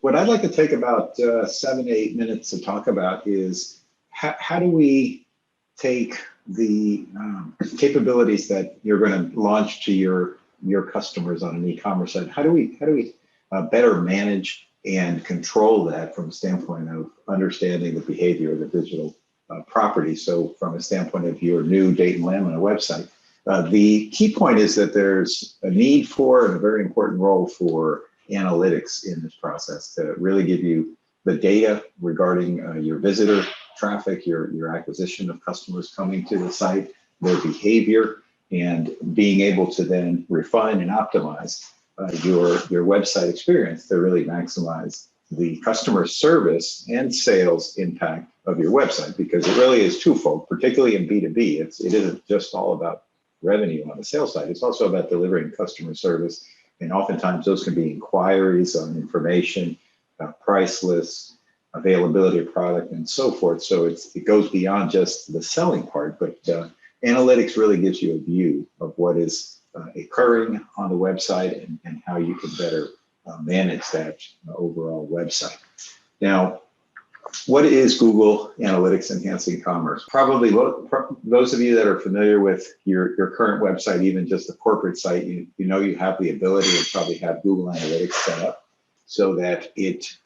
What I'd like to take about 7 to 8 minutes to talk about is how do we take the capabilities that you're going to launch to your customers on an e-commerce site. How do we better manage and control that from a standpoint of understanding the behavior of the digital property? So from a standpoint of your new Dayton Laminate website, the key point is that there's a need for and a very important role for analytics in this process to really give you the data regarding your visitor traffic, your acquisition of customers coming to the site, their behavior, and being able to then refine and optimize your website experience to really maximize the customer service and sales impact of your website, because it really is twofold, particularly in B2B. It isn't just all about revenue on the sales side, it's also about delivering customer service. And oftentimes those can be inquiries on information, price lists, availability of product, and so forth. So it goes beyond just the selling part, but analytics really gives you a view of what is occurring on the website and how you can better manage that overall website. Now, what is Google Analytics Enhancing Commerce? Probably those of you that are familiar with your current website, even just a corporate site, you know you have the ability to probably have Google Analytics set up so that it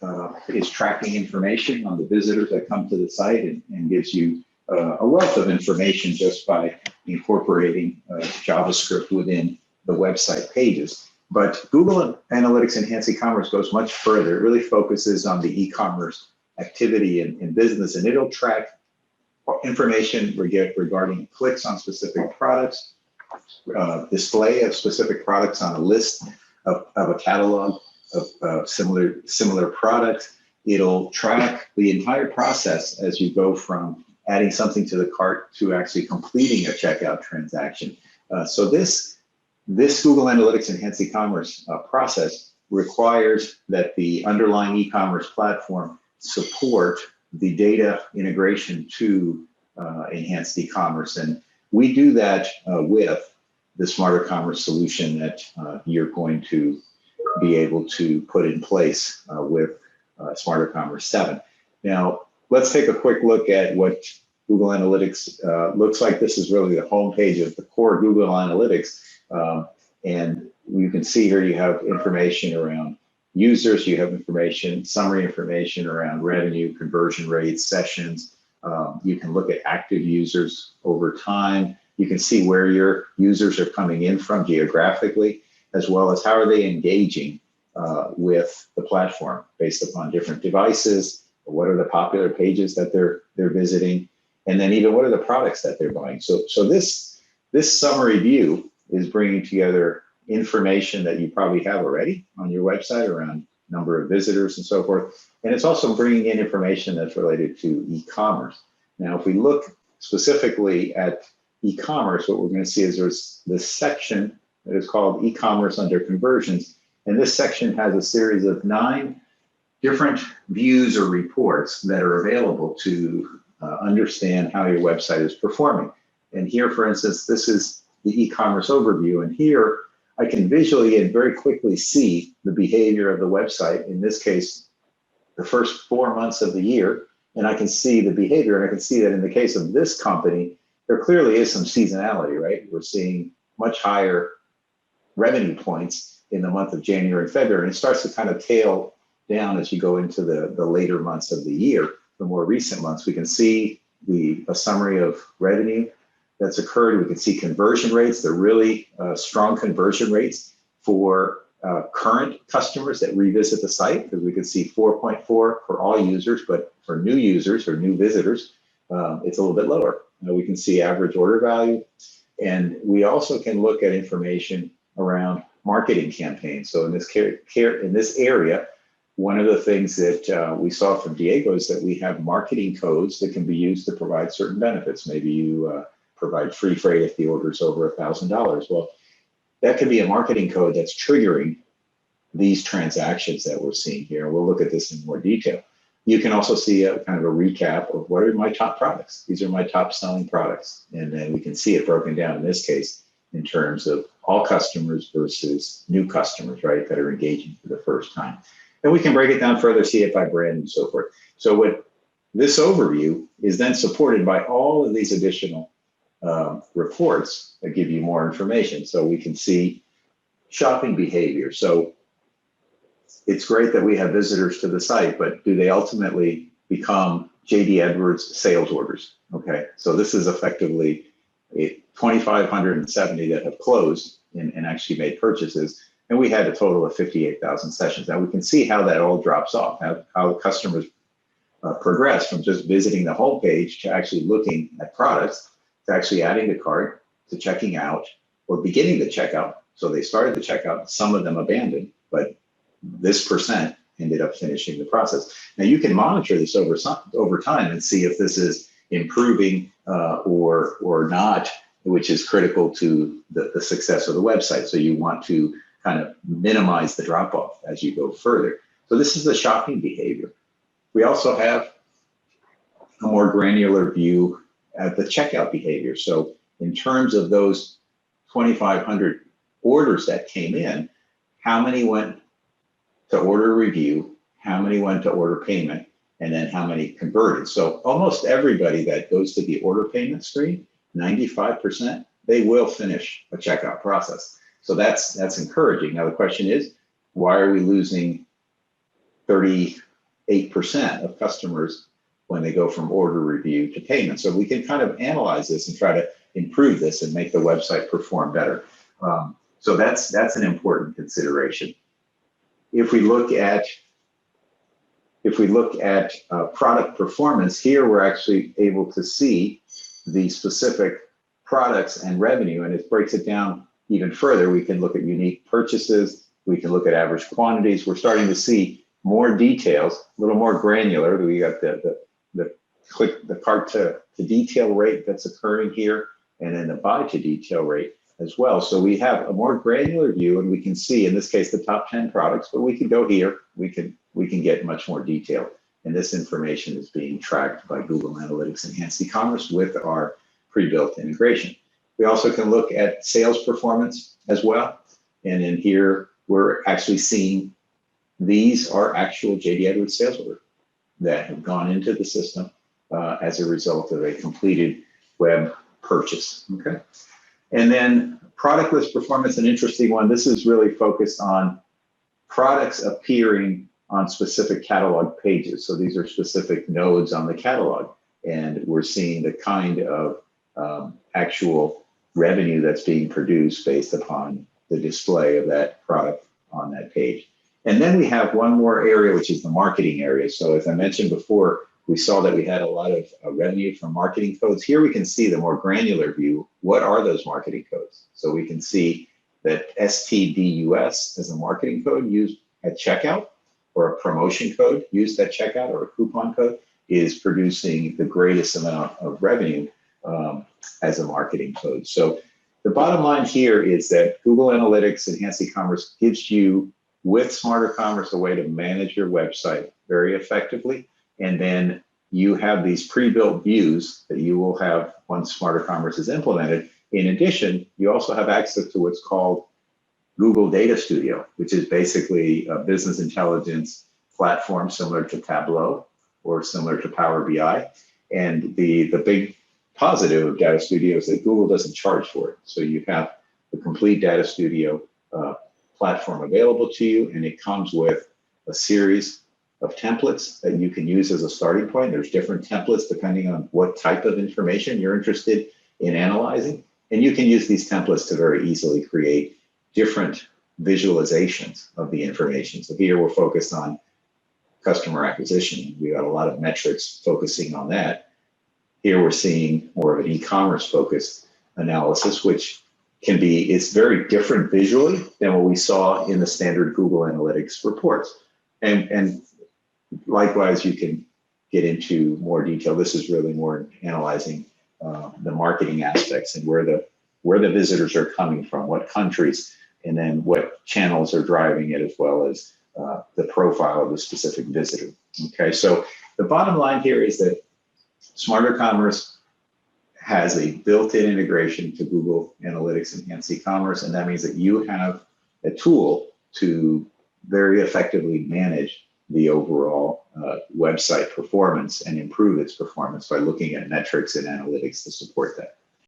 is tracking information on the visitors that come to the site and gives you a wealth of information just by incorporating JavaScript within the website pages. But Google Analytics Enhancing Commerce goes much further. It really focuses on the e-commerce activity in business, and it'll track information regarding clicks on specific products, display of specific products on a list of a catalog of similar products. It'll track the entire process as you go from adding something to the cart to actually completing a checkout transaction. So this Google Analytics Enhancing Commerce process requires that the underlying e-commerce platform support the data integration to enhanced e-commerce. And we do that with the SmarterCommerce solution that you're going to be able to put in place with SmarterCommerce 7. Now, let's take a quick look at what Google Analytics looks like. This is really the home page of the core Google Analytics. And you can see here you have information around users, you have summary information around revenue, conversion rates, sessions. You can look at active users over time. You can see where your users are coming in from geographically, as well as how are they engaging with the platform based upon different devices, what are the popular pages that they're visiting, and then even what are the products that they're buying. So this summary view is bringing together information that you probably have already on your website around number of visitors and so forth. And it's also bringing in information that's related to e-commerce. Now, if we look specifically at e-commerce, what we're going to see is there's this section that is called e-commerce under conversions. And this section has a series of 9 different views or reports that are available to understand how your website is performing. And here, for instance, this is the e-commerce overview. And here I can visually and very quickly see the behavior of the website, in this case, the first 4 months of the year. And I can see the behavior, and I can see that in the case of this company, there clearly is some seasonality, right? We're seeing much higher revenue points in the month of January and February, and it starts to kind of tail down as you go into the later months of the year. The more recent months, we can see a summary of revenue that's occurred. We can see conversion rates. They're really strong conversion rates for current customers that revisit the site, because we can see 4.4 for all users, but for new users or new visitors, it's a little bit lower. We can see average order value, and we also can look at information around marketing campaigns. So in this area, one of the things that we saw from Diego is that we have marketing codes that can be used to provide certain benefits. Maybe you provide free freight if the order is over $1,000. Well, that could be a marketing code that's triggering these transactions that we're seeing here. We'll look at this in more detail. You can also see a kind of a recap of what are my top products. These are my top selling products. And then we can see it broken down in this case in terms of all customers versus new customers, right, that are engaging for the first time. And we can break it down further, see it by brand and so forth. So what this overview is then supported by all of these additional reports that give you more information. So we can see shopping behavior. So it's great that we have visitors to the site, but do they ultimately become JD Edwards sales orders? Okay, so this is effectively 2,570 that have closed and actually made purchases. And we had a total of 58,000 sessions. Now we can see how that all drops off, how customers progress from just visiting the homepage to actually looking at products, to actually adding to cart, to checking out, or beginning the checkout. So they started the checkout, some of them abandoned, but this percent ended up finishing the process. Now you can monitor this over time and see if this is improving or not, which is critical to the success of the website. So you want to kind of minimize the drop off as you go further. So this is the shopping behavior. We also have a more granular view at the checkout behavior. So in terms of those 2,500 orders that came in, how many went to order review, how many went to order payment, and then how many converted. So almost everybody that goes to the order payment screen, 95%, they will finish a checkout process. So that's encouraging. Now the question is, why are we losing 38% of customers when they go from order review to payment? So we can kind of analyze this and try to improve this and make the website perform better. So that's an important consideration. If we look at product performance, here we're actually able to see the specific products and revenue, and it breaks it down even further. We can look at unique purchases, we can look at average quantities. We're starting to see more details, a little more granular. We got the cart to detail rate that's occurring here, and then the buy to detail rate as well. So we have a more granular view, and we can see, in this case, the top 10 products, but we can go here, we can get much more detail. And this information is being tracked by Google Analytics Enhanced Ecommerce with our pre-built integration. We also can look at sales performance as well. And in here, we're actually seeing these are actual JD Edwards sales orders that have gone into the system as a result of a completed web purchase, okay? And then product list performance, an interesting one. This is really focused on products appearing on specific catalog pages. So these are specific nodes on the catalog. And we're seeing the kind of actual revenue that's being produced based upon the display of that product on that page. And then we have one more area, which is the marketing area. So as I mentioned before, we saw that we had a lot of revenue from marketing codes. Here we can see the more granular view. What are those marketing codes? So we can see that STDUS is a marketing code used at checkout, or a promotion code used at checkout, or a coupon code is producing the greatest amount of revenue as a marketing code. So the bottom line here is that Google Analytics Enhanced Ecommerce gives you, with SmarterCommerce, a way to manage your website very effectively. And then you have these pre-built views that you will have once SmarterCommerce is implemented. In addition, you also have access to what's called Google Data Studio, which is basically a business intelligence platform similar to Tableau or similar to Power BI. And the big positive of Data Studio is that Google doesn't charge for it. So you have the complete Data Studio platform available to you, and it comes with a series of templates that you can use as a starting point. There's different templates depending on what type of information you're interested in analyzing. And you can use these templates to very easily create different visualizations of the information. So here we're focused on customer acquisition. We got a lot of metrics focusing on that. Here we're seeing more of an e-commerce focused analysis, which can be, it's very different visually than what we saw in the standard Google Analytics reports. And likewise, you can get into more detail. This is really more analyzing the marketing aspects and where the visitors are coming from, what countries, and then what channels are driving it, as well as the profile of the specific visitor. Okay, so the bottom line here is that SmarterCommerce has a built-in integration to Google Analytics Enhanced Ecommerce, and that means that you have a tool to very effectively manage the overall website performance and improve its performance by looking at metrics and analytics to support that.